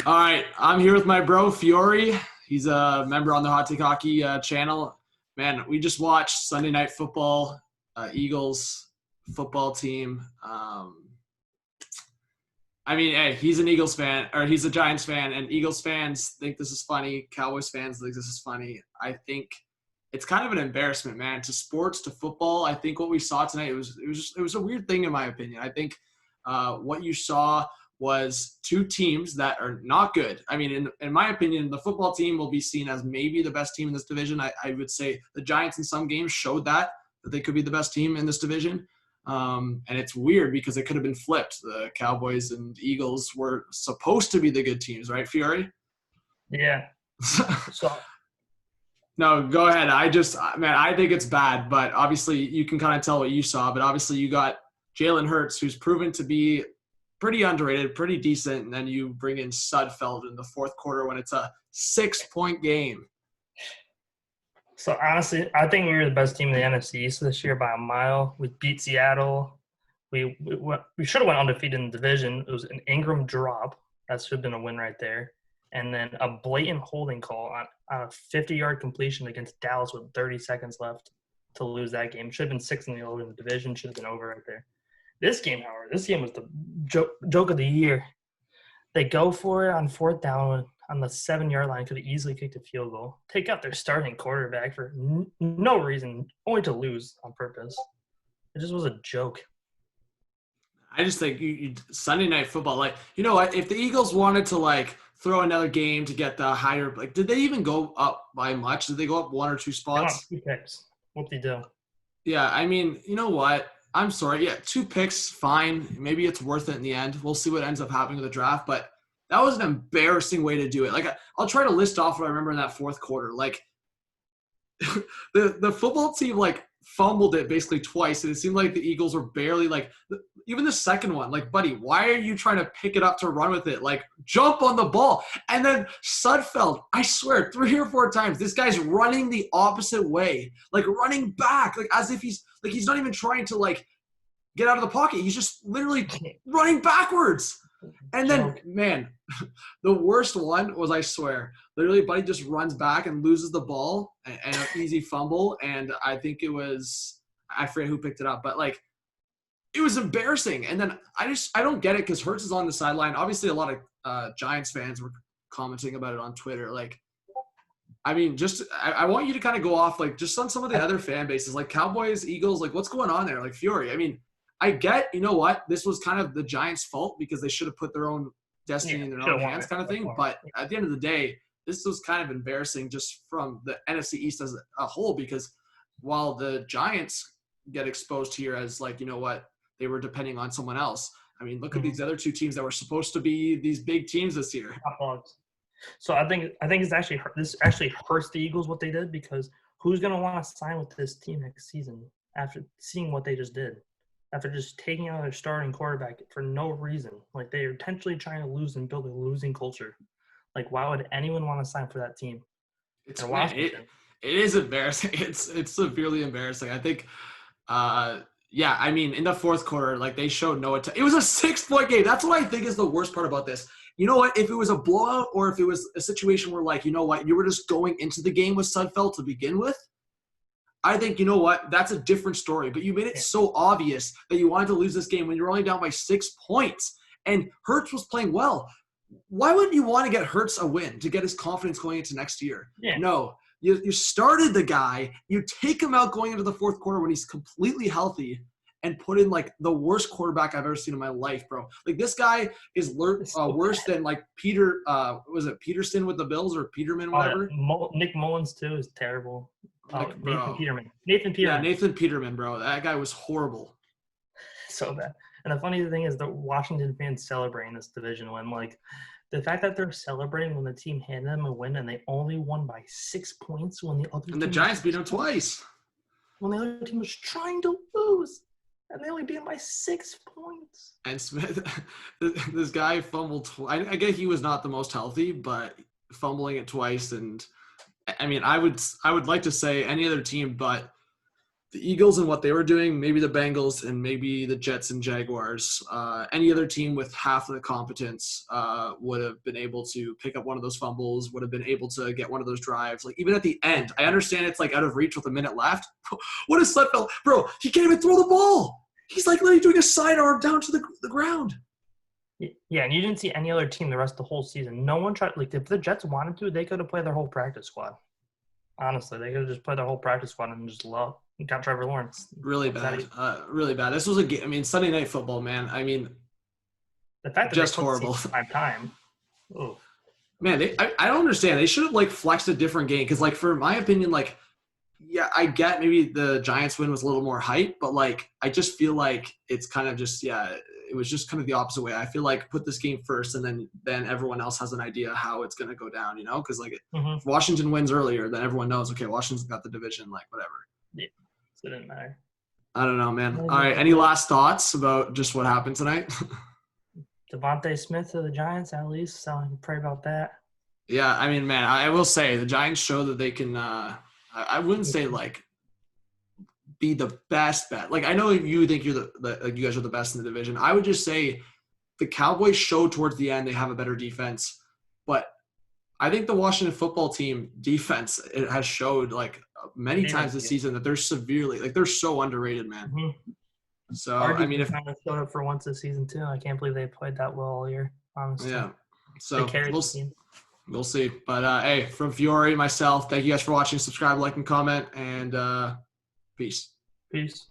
All right, I'm here with my bro Fiore. He's a member on the Hot Take Hockey channel. Man, we just watched Sunday Night Football, Eagles football team. Hey, he's an Eagles fan, or he's a Giants fan, and Eagles fans think this is funny. Cowboys fans think this is funny. I think it's kind of an embarrassment, man, to sports, to football. I think what we saw tonight it was a weird thing in my opinion. I think what you saw was two teams that are not good. I mean, in my opinion, the football team will be seen as maybe the best team in this division. I would say the Giants in some games showed that they could be the best team in this division. And it's weird because it could have been flipped. The Cowboys and Eagles were supposed to be the good teams, right, Fiore? Yeah. So No, go ahead. I think it's bad, but obviously you can kind of tell what you saw. But obviously you got Jalen Hurts, who's proven to be pretty underrated, pretty decent, and then you bring in Sudfeld in the fourth quarter when it's a 6-point game. so honestly, I think we were the best team in the NFC East this year by a mile. We beat Seattle. We should have went undefeated in the division. It was an Ingram drop. That should have been a win right there. And then a blatant holding call on a 50-yard completion against Dallas with 30 seconds left to lose that game. Should have been 6-0 in the division. Should have been over right there. This game, however, was the joke of the year. They go for it on fourth down on the 7-yard line. Could have easily kicked a field goal. Take out their starting quarterback for no reason, only to lose on purpose. It just was a joke. I just think Sunday Night Football, like, you know what? If the Eagles wanted to, throw another game to get the higher – did they even go up by much? Did they go up one or two spots? 2 picks. Whoop-de-do. Yeah, I mean, you know what? I'm sorry. Yeah, 2 picks, fine. Maybe it's worth it in the end. We'll see what ends up happening with the draft. But that was an embarrassing way to do it. I'll try to list off what I remember in that fourth quarter. The football team, fumbled it basically twice, and it seemed like the Eagles were barely, even the second one, buddy, why are you trying to pick it up to run with it? Jump on the ball. And then Sudfeld, I swear, 3 or 4 times, this guy's running the opposite way, running back, as if he's not even trying to, get out of the pocket. He's just literally running backwards. And then, man, the worst one was, I swear, literally Buddy just runs back and loses the ball and an easy fumble. And I think it was – I forget who picked it up. But, it was embarrassing. And then I don't get it because Hurts is on the sideline. Obviously, a lot of Giants fans were commenting about it on Twitter. I want you to kind of go off, just on some of the other fan bases, Cowboys, Eagles, what's going on there? Fury. I mean, I get, you know what, this was kind of the Giants' fault because they should have put their own destiny in their own hands kind of thing. But at the end of the day, this was kind of embarrassing just from the NFC East as a whole because while the Giants get exposed here as, you know what, they were depending on someone else. I mean, look at these other 2 teams that were supposed to be these big teams this year. So I think this actually hurts the Eagles what they did because who's going to want to sign with this team next season after seeing what they just did? After just taking out their starting quarterback for no reason. They are intentionally trying to lose and build a losing culture. Why would anyone want to sign for that team? It is embarrassing. It's severely embarrassing. I think, I mean, in the fourth quarter, they showed no attention. It was a 6-point game. That's what I think is the worst part about this. You know what? If it was a blowout or if it was a situation where, you know what, you were just going into the game with Sudfeld to begin with, I think, you know what, that's a different story. But you made it so obvious that you wanted to lose this game when you were only down by 6 points. And Hurts was playing well. Why wouldn't you want to get Hurts a win to get his confidence going into next year? Yeah. No. You started the guy. You take him out going into the fourth quarter when he's completely healthy and put in, the worst quarterback I've ever seen in my life, bro. This guy is worse than, Peter was it Peterson with the Bills or Peterman, whatever? Nick Mullins, too, is terrible. Nathan Peterman. Yeah, Nathan Peterman, bro. That guy was horrible. So bad. And the funny thing is the Washington fans celebrating this division win. The fact that they're celebrating when the team handed them a win and they only won by 6 points when the other team – And the Giants beat them twice. When the other team was trying to lose. And they only beat him by 6 points. And Smith – this guy fumbled – I get he was not the most healthy, but fumbling it twice and – I mean, I would like to say any other team, but the Eagles and what they were doing, maybe the Bengals and maybe the Jets and Jaguars, any other team with half of the competence would have been able to pick up one of those fumbles, would have been able to get one of those drives. Like even at the end, I understand it's like out of reach with a minute left. What is Sudfeld? Bro, he can't even throw the ball. He's like literally doing a sidearm down to the ground. Yeah, and you didn't see any other team the rest of the whole season. No one tried. Like if the Jets wanted to, they could have played their whole practice squad. Honestly, they could have just played their whole practice squad and just got Trevor Lawrence. Really bad. Really bad. This was a game. I mean, Sunday Night Football, man. I mean, the fact that just they horrible. 5 time. Oh. Man, I don't understand. They should have like flexed a different game because, like, for my opinion, like, yeah, I get maybe the Giants win was a little more hype, but like, I just feel like it's kind of just it was just kind of the opposite way. I feel like put this game first, and then everyone else has an idea how it's going to go down, you know? Because like, if Washington wins earlier, then everyone knows, okay, Washington's got the division, like whatever. Yeah, so it didn't matter. I don't know, man. All right, any last thoughts about just what happened tonight? Devontae Smith to the Giants, at least, so I can pray about that. Yeah, I mean, man, I will say the Giants show that they can. I wouldn't say like be the best bet. Like I know you think you're like you guys are the best in the division. I would just say the Cowboys showed towards the end they have a better defense, but I think the Washington football team defense it has showed like many times this season that they're severely like they're so underrated, man. Mm-hmm. So I mean, if kind of showed up for once this season too. I can't believe they played that well all year. Honestly, yeah. So they carried the team. We'll see. But hey, from Fiore, myself, thank you guys for watching. Subscribe, like, and comment, and peace. Peace.